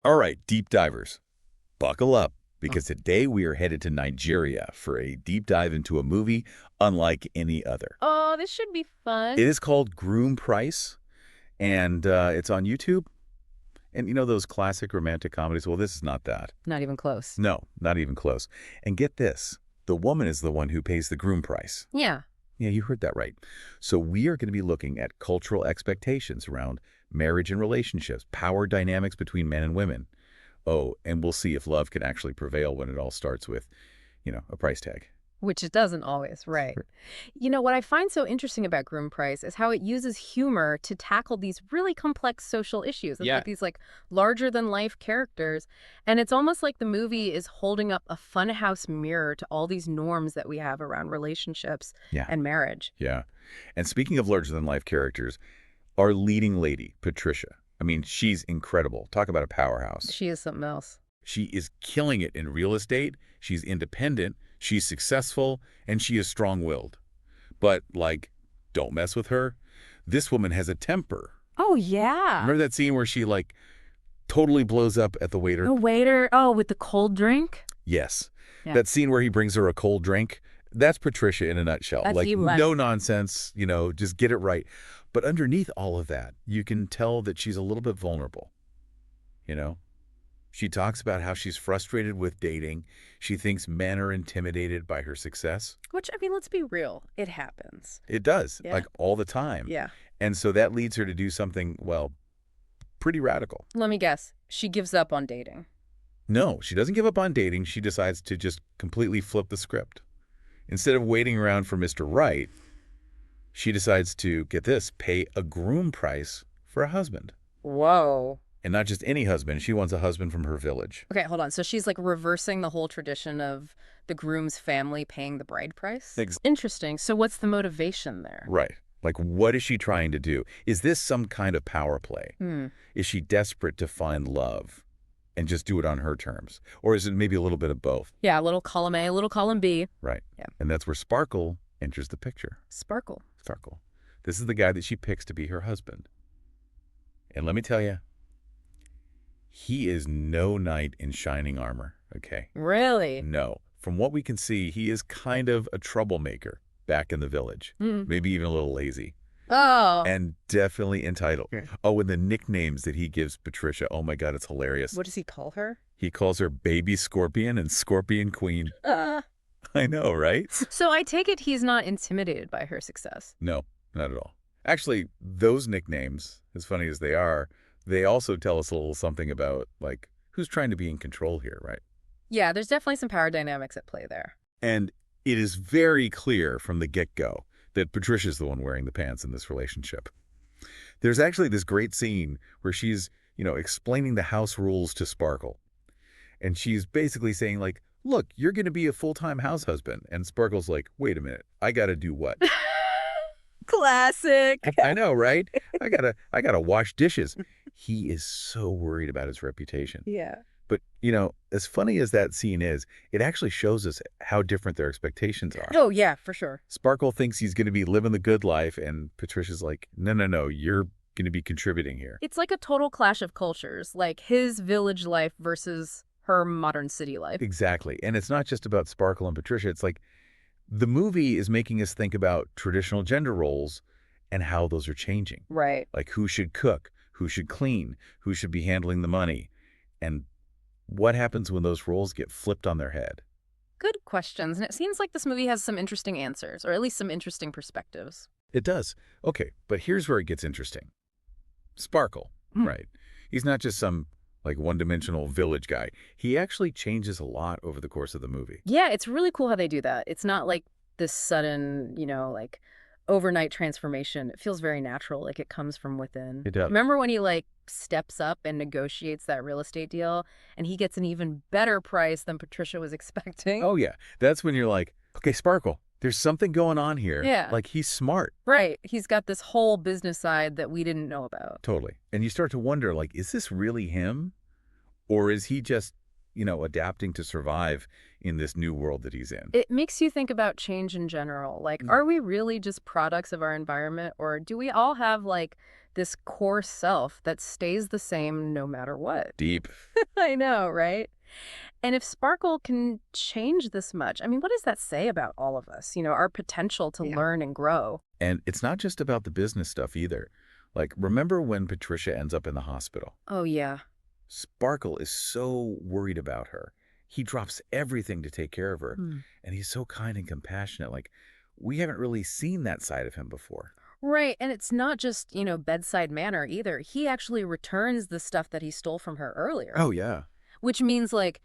All right, deep divers, buckle up because today we are headed to Nigeria for a deep dive into a movie unlike any other. Oh, this should be fun. It is called Groom Price, and it's on YouTube. And you know those classic romantic comedies? Well, this is not that. Not even close. No, not even close. And get this, the woman is the one who pays the groom price. Yeah. Yeah, you heard that right. So we are going to be looking at cultural expectations around marriage and relationships, power dynamics between men and women. Oh, and we'll see if love can actually prevail when it all starts with, a price tag. Which it doesn't always, right. Sure. What I find so interesting about Groom Price is how it uses humor to tackle these really complex social issues. It's Yeah. like these larger than life characters. And it's almost like the movie is holding up a funhouse mirror to all these norms that we have around relationships Yeah. and marriage. Yeah. And speaking of larger-than-life characters, our leading lady, Patricia, I mean, she's incredible. Talk about a powerhouse. She is something else. She is killing it in real estate. She's independent. She's successful. And she is strong-willed. But, don't mess with her. This woman has a temper. Oh, yeah. Remember that scene where she, totally blows up at the waiter? The waiter, with the cold drink? Yes. Yeah. That scene where he brings her a cold drink, that's Patricia in a nutshell. That's you, No nonsense, just get it right. But underneath all of that, you can tell that she's a little bit vulnerable, She talks about how she's frustrated with dating. She thinks men are intimidated by her success. Which, let's be real. It happens. It does, Yeah. all the time. Yeah. And so that leads her to do something, well, pretty radical. Let me guess. She gives up on dating. No, she doesn't give up on dating. She decides to just completely flip the script. Instead of waiting around for Mr. Right, she decides to, get this, pay a groom price for a husband. Whoa. And not just any husband. She wants a husband from her village. Okay, hold on. So she's reversing the whole tradition of the groom's family paying the bride price? Interesting. So what's the motivation there? Right. What is she trying to do? Is this some kind of power play? Is she desperate to find love and just do it on her terms? Or is it maybe a little bit of both? Yeah, a little column A, a little column B. Right. Yeah. And that's where Sparkle enters the picture. Sparkle. Sparkle. This is the guy that she picks to be her husband. And let me tell you, he is no knight in shining armor, okay? Really? No. From what we can see, he is kind of a troublemaker back in the village. Maybe even a little lazy. Oh. And definitely entitled. Yeah. Oh, and the nicknames that he gives Patricia, oh my God, it's hilarious. What does he call her? He calls her Baby Scorpion and Scorpion Queen. I know, right? So I take it he's not intimidated by her success. No, not at all. Actually, those nicknames, as funny as they are, they also tell us a little something about, who's trying to be in control here, right? Yeah, there's definitely some power dynamics at play there. And it is very clear from the get-go that Patricia's the one wearing the pants in this relationship. There's actually this great scene where she's, explaining the house rules to Sparkle. And she's basically saying, look, you're going to be a full-time house husband. And Sparkle's like, wait a minute, I got to do what? Classic. I know, right? I gotta wash dishes. He is so worried about his reputation. Yeah. But, as funny as that scene is, it actually shows us how different their expectations are. Oh, yeah, for sure. Sparkle thinks he's going to be living the good life, and Patricia's like, no, you're going to be contributing here. It's like a total clash of cultures, like his village life versus her modern city life. Exactly. And it's not just about Sparkle and Patricia. It's the movie is making us think about traditional gender roles and how those are changing. Right. Who should cook, who should clean, who should be handling the money, and what happens when those roles get flipped on their head? Good questions. And it seems like this movie has some interesting answers, or at least some interesting perspectives. It does. Okay, but here's where it gets interesting. Sparkle, right? He's not just some one-dimensional village guy. He actually changes a lot over the course of the movie. Yeah, it's really cool how they do that. It's not this sudden, overnight transformation. It feels very natural, it comes from within. It does. Remember when he steps up and negotiates that real estate deal and he gets an even better price than Patricia was expecting? Oh yeah, that's when you're like, okay, Sparkle, there's something going on here. Yeah. He's smart. Right. He's got this whole business side that we didn't know about. Totally. And you start to wonder, is this really him? Or is he just, adapting to survive in this new world that he's in? It makes you think about change in general. Are we really just products of our environment, or do we all have this core self that stays the same no matter what. Deep. I know, right? And if Sparkle can change this much, I mean, what does that say about all of us? Our potential to learn and grow. And it's not just about the business stuff either. Like, remember when Patricia ends up in the hospital? Oh, yeah. Sparkle is so worried about her. He drops everything to take care of her. Hmm. And he's so kind and compassionate. Like, we haven't really seen that side of him before. Right. And it's not just, bedside manner either. He actually returns the stuff that he stole from her earlier. Oh, yeah. Which means, like,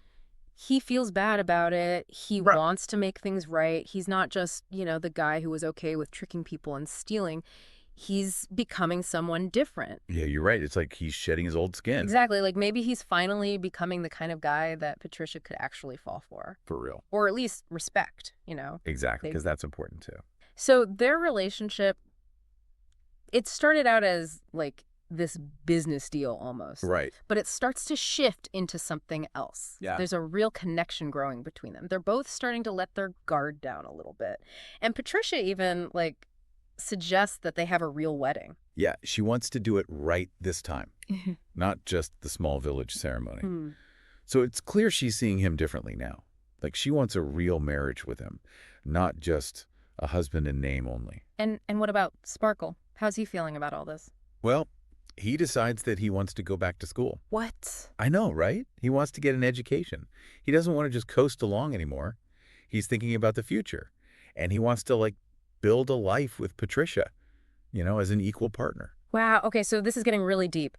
he feels bad about it. He Right. wants to make things right. He's not just, the guy who was okay with tricking people and stealing. He's becoming someone different. Yeah, you're right. It's like he's shedding his old skin. Exactly. Like maybe he's finally becoming the kind of guy that Patricia could actually fall for. For real. Or at least respect, Exactly, because that's important too. So their relationship, it started out as like this business deal almost. Right. But it starts to shift into something else. Yeah. There's a real connection growing between them. They're both starting to let their guard down a little bit. And Patricia even suggests that they have a real wedding. Yeah, she wants to do it right this time, not just the small village ceremony. Hmm. So it's clear she's seeing him differently now. Like, she wants a real marriage with him, not just a husband in name only. And what about Sparkle? How's he feeling about all this? Well, he decides that he wants to go back to school. What? I know, right? He wants to get an education. He doesn't want to just coast along anymore. He's thinking about the future. And he wants to, build a life with Patricia, as an equal partner. Wow. Okay, so this is getting really deep.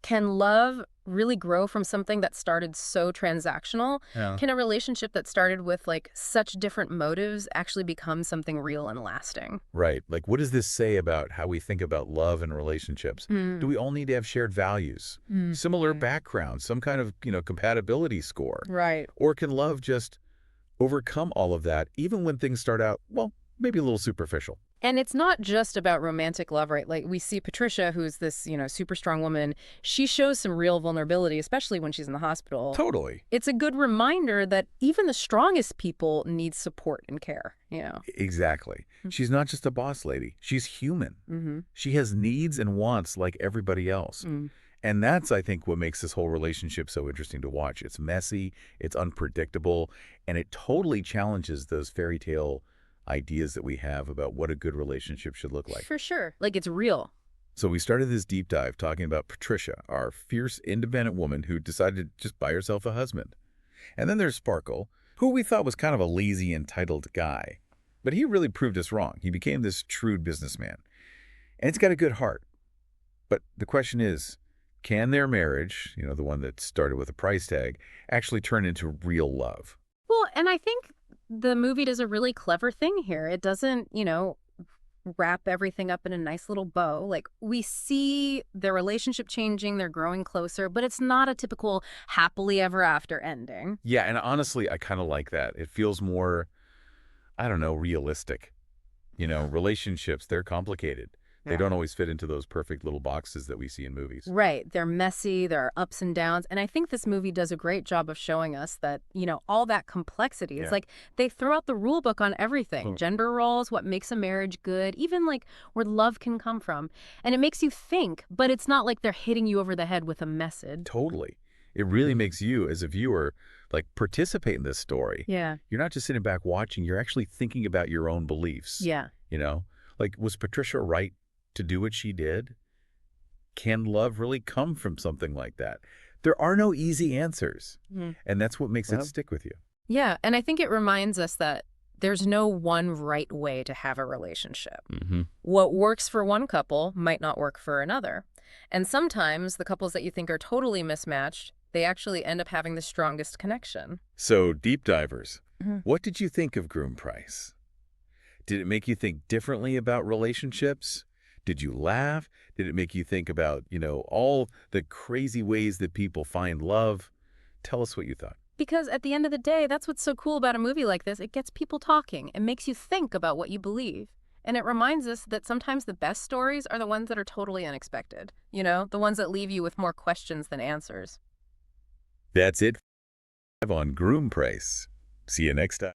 Can love really grow from something that started so transactional? Yeah. Can a relationship that started with such different motives actually become something real and lasting? Right. Like, what does this say about how we think about love and relationships? Do we all need to have shared values, similar backgrounds, some kind of, compatibility score? Right. Or can love just overcome all of that, even when things start out, well, maybe a little superficial? And it's not just about romantic love, right? Like we see Patricia, who's this, super strong woman. She shows some real vulnerability, especially when she's in the hospital. Totally. It's a good reminder that even the strongest people need support and care, Exactly. She's not just a boss lady. She's human. Mm-hmm. She has needs and wants like everybody else. And that's, I think, what makes this whole relationship so interesting to watch. It's messy, it's unpredictable, and it totally challenges those fairy tale ideas that we have about what a good relationship should look like. For sure. It's real. So we started this deep dive talking about Patricia, our fierce, independent woman who decided to just buy herself a husband. And then there's Sparkle, who we thought was kind of a lazy, entitled guy. But he really proved us wrong. He became this shrewd businessman. And he's got a good heart. But the question is, can their marriage, the one that started with a price tag, actually turn into real love? Well, and I think the movie does a really clever thing here. It doesn't, wrap everything up in a nice little bow. We see their relationship changing, they're growing closer, but it's not a typical happily ever after ending. Yeah, and honestly, I kind of like that. It feels more, I don't know, realistic. Relationships, they're complicated. They don't always fit into those perfect little boxes that we see in movies. Right. They're messy. There are ups and downs. And I think this movie does a great job of showing us that, all that complexity. It's like they throw out the rule book on everything. Gender roles, what makes a marriage good, even where love can come from. And it makes you think, but it's not like they're hitting you over the head with a message. Totally. It really makes you, as a viewer, participate in this story. Yeah. You're not just sitting back watching. You're actually thinking about your own beliefs. Yeah. Was Patricia right to do what she did? Can love really come from something like that? There are no easy answers. And that's what makes it stick with you. Yeah. And I think it reminds us that there's no one right way to have a relationship. What works for one couple might not work for another. And sometimes the couples that you think are totally mismatched, they actually end up having the strongest connection. So, deep divers, what did you think of Groom Price? Did it make you think differently about relationships? Did you laugh? Did it make you think about, all the crazy ways that people find love? Tell us what you thought. Because at the end of the day, that's what's so cool about a movie like this. It gets people talking. It makes you think about what you believe. And it reminds us that sometimes the best stories are the ones that are totally unexpected. The ones that leave you with more questions than answers. That's it on Groom Price. See you next time.